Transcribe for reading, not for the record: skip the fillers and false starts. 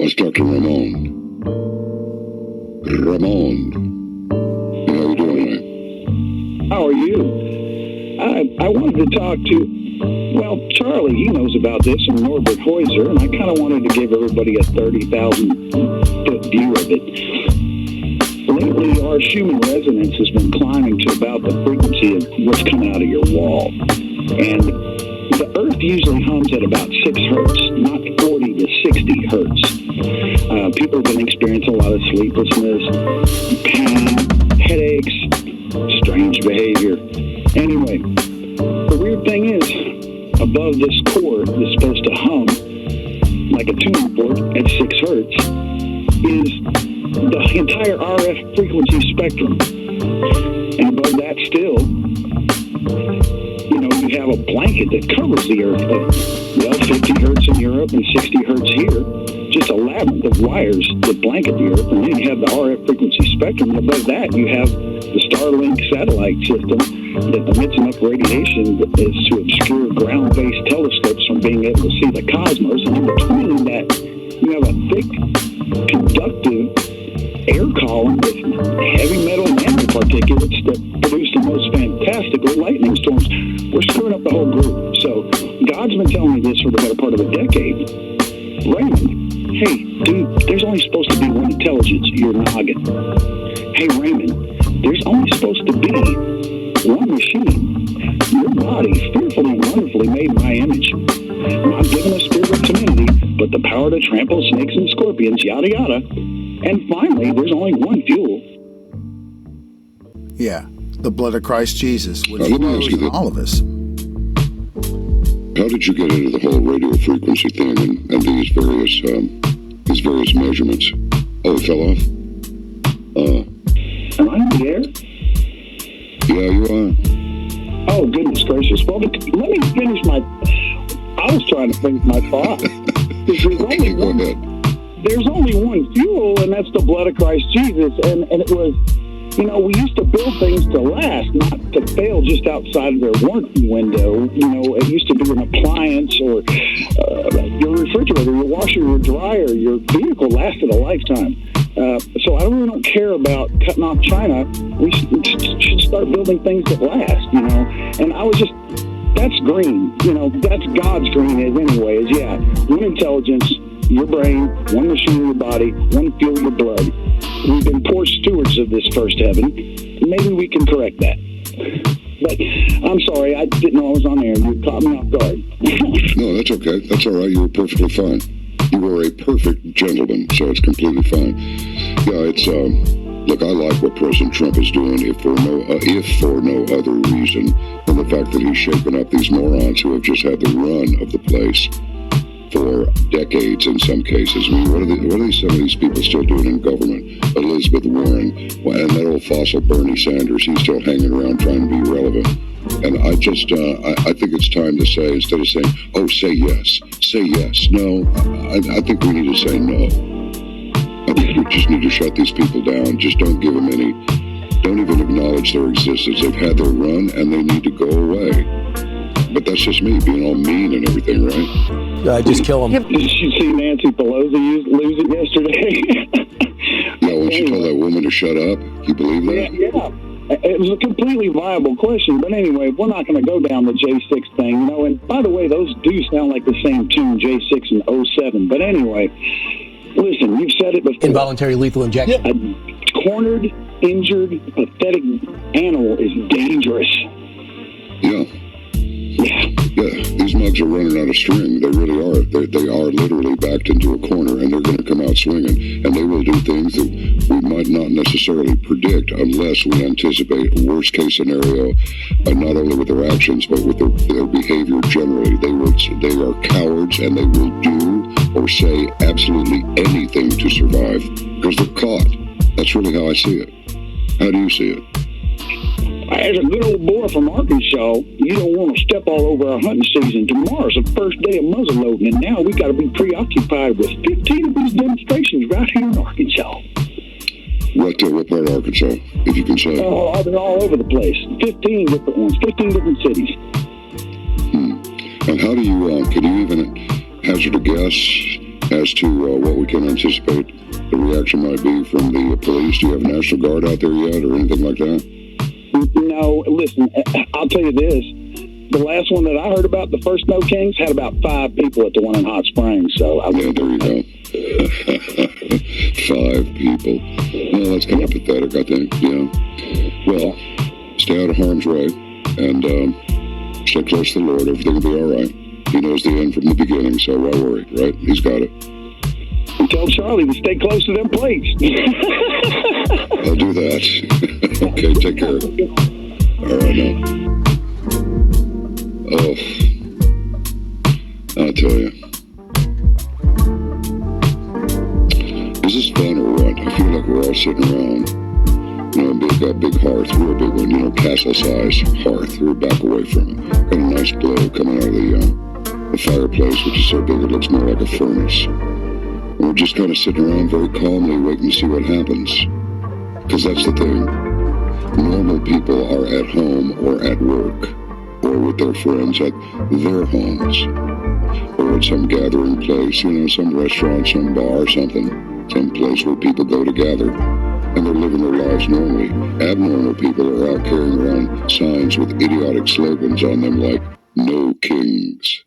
Let's talk to Ramon. Ramon. How you doing tonight? How are you? I wanted to talk to, well, Charlie, he knows about this, and Norbert Heuser, and I kind of wanted to give everybody a 30,000-foot view of it. Lately, our Schumann resonance has been climbing to about the frequency of what's coming out of your wall. And the Earth usually hums at about 6 hertz, not 40 to 60 hertz. People have been experiencing a lot of sleeplessness, pain, headaches, strange behavior. Anyway, the weird thing is, above this core that's supposed to hum like a tuning fork at 6 hertz is the entire RF frequency spectrum. And above that still, you have a blanket that covers the Earth of, 50 hertz in Europe and 60 hertz here. Just a labyrinth of wires that blanket the Earth. And then you have the RF frequency spectrum. And above that, you have the Starlink satellite system that emits enough radiation as to obscure ground-based telescopes from being able to see the cosmos. And in between that, you have a thick, conductive air column with heavy metal nanoparticulates that produce the most fantastical lightning storms. We're screwing up the whole group. So God's been telling me this for the better part of a decade. Raymond, hey, dude, there's only supposed to be one intelligence, your noggin. Hey, Raymond, there's only supposed to be one machine. Your body, fearfully and wonderfully made in my image. Not given a spirit of timidity, but the power to trample snakes and scorpions, yada yada. And finally, there's only one fuel. Yeah, the blood of Christ Jesus, which Let me ask you flows in all of us. How did you get into the whole radio frequency thing and these various measurements? Oh, it fell off? Am I in the air? Yeah, you are. Oh, goodness gracious. Well, let me finish I was trying to finish my thought. There's only one fuel, and that's the blood of Christ Jesus. And it was, we used to build things to last, not to fail just outside of their warranty window. It used to be an appliance or your refrigerator, your washer, your dryer, your vehicle lasted a lifetime. So I really don't care about cutting off China. We should start building things that last, And I was just, that's green. That's God's green anyways. Yeah, one intelligence, your brain, one machine in your body, one fuel, your blood. We've been poor stewards of this first heaven. Maybe we can correct that. But I'm sorry, I didn't know I was on air. You caught me off guard. No, that's okay. That's all right. You were perfectly fine. You were a perfect gentleman, so it's completely fine. Yeah, it's look, I like what President Trump is doing, if for no other reason than the fact that he's shaking up these morons who have just had the run of the place for decades in some cases. I mean, what are some of these people still doing in government? Elizabeth Warren, and that old fossil Bernie Sanders, he's still hanging around trying to be relevant. And I just, I think it's time to say, instead of saying, oh, say yes. No, I think we need to say no. I think we just need to shut these people down. Just don't give them don't even acknowledge their existence. They've had their run and they need to go away. But that's just me being all mean and everything, right? Just kill him. Did you see Nancy Pelosi lose it yesterday? Yeah, when she told that woman to shut up, you believe that? Yeah. It was a completely viable question. But anyway, we're not going to go down the J6 thing. And by the way, those do sound like the same tune, J6 and 07. But anyway, listen, you've said it before. Involuntary lethal injection. A cornered, injured, pathetic animal is dangerous. Yeah. These mugs are running out of string. They really are. They are literally backed into a corner, and they're going to come out swinging. And they will do things that we might not necessarily predict unless we anticipate a worst-case scenario, not only with their actions, but with their behavior generally. They are cowards, and they will do or say absolutely anything to survive because they're caught. That's really how I see it. How do you see it? As a good old boy from Arkansas, you don't want to step all over our hunting season. Tomorrow's the first day of muzzleloading, and now we got to be preoccupied with 15 of these demonstrations right here in Arkansas. What part of Arkansas, if you can say? Oh, they're all over the place. 15 different ones, 15 different cities. And how do you, can you even hazard a guess as to what we can anticipate the reaction might be from the police? Do you have National Guard out there yet or anything like that? No, listen, I'll tell you this. The last one that I heard about, the first Snow Kings, had about 5 people at the one in Hot Springs. So yeah, there you go. 5 people. Well, that's kind of pathetic, I think. Yeah. Well, stay out of harm's way and stay close to the Lord. Everything will be all right. He knows the end from the beginning, so why worry, right? He's got it. And tell Charlie to stay close to them plates. I'll do that. Okay, take care. All right, now. Oh, I'll tell you. Is this fun or what? I feel like we're all sitting around, a big hearth. We're a big one, castle-sized hearth. We're back away from it. Got a nice glow coming out of the fireplace, which is so big it looks more like a furnace. And we're just kind of sitting around very calmly waiting to see what happens. Because that's the thing. Normal people are at home or at work or with their friends at their homes or at some gathering place, some restaurant, some bar, something, some place where people go to gather. And they're living their lives normally. Abnormal people are out carrying around signs with idiotic slogans on them like, "No kings."